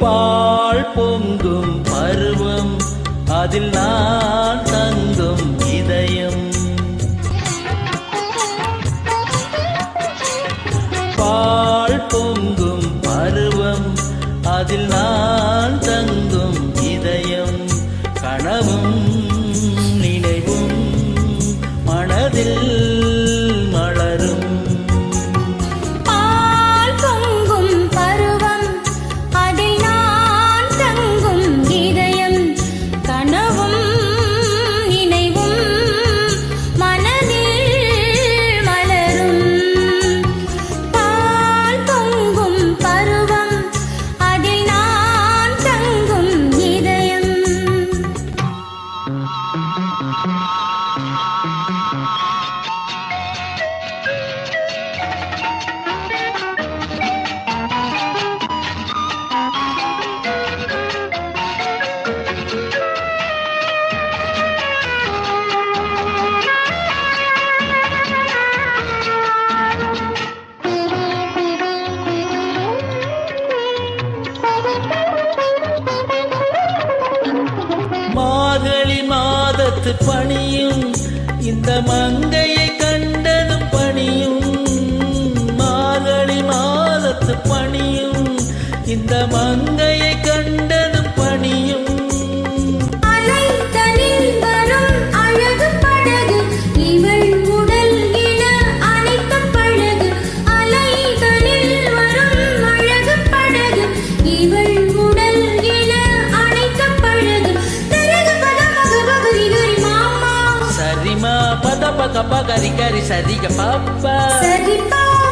பால் பொங்கும் பருவம் அதில் நான் தங்கும் இதயம். பால் பொங்கும் பருவம் அதில் நான் தங்கும் இதயம். கனவும் நினைவும் மனதில் மலரும். மார்கழி மாதத்து பனியும் இந்த மங்கையை கண்டதும் பனியும். மார்கழி மாதத்து பனியும் இந்த மங்கையை கண்டதும் பனியும். Kapa gari gari sari kapapa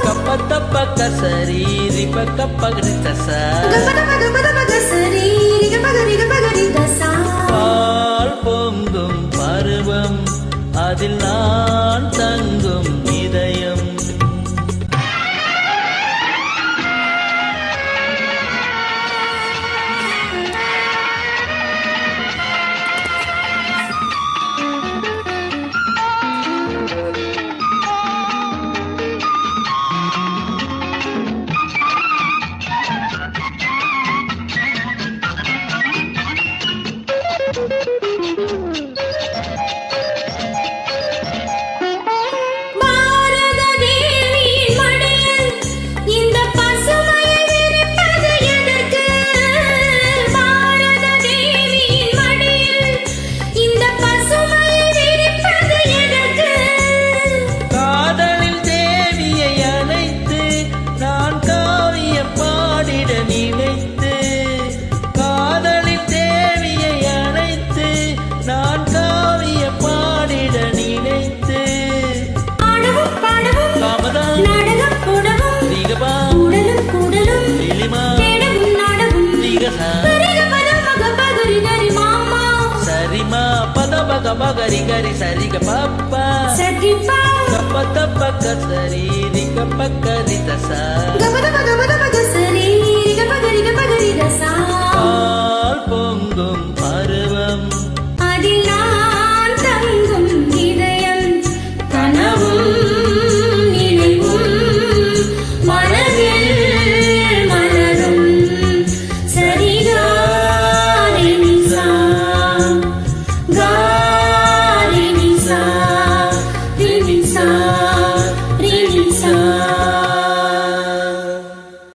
kapa tapa kasari ripa kapa gari tasa பால் பொங்கும் பருவம் அதில் நான் தங்கும் இதயம். Gari gari sari kapapa kapa tapa kasari rika pakari tasa பால் பொங்கும் பருவம் அதில் நான் தங்கும் இதயம். கனவும் நினைவும் மனதில் மலரும். சரிகா நிசா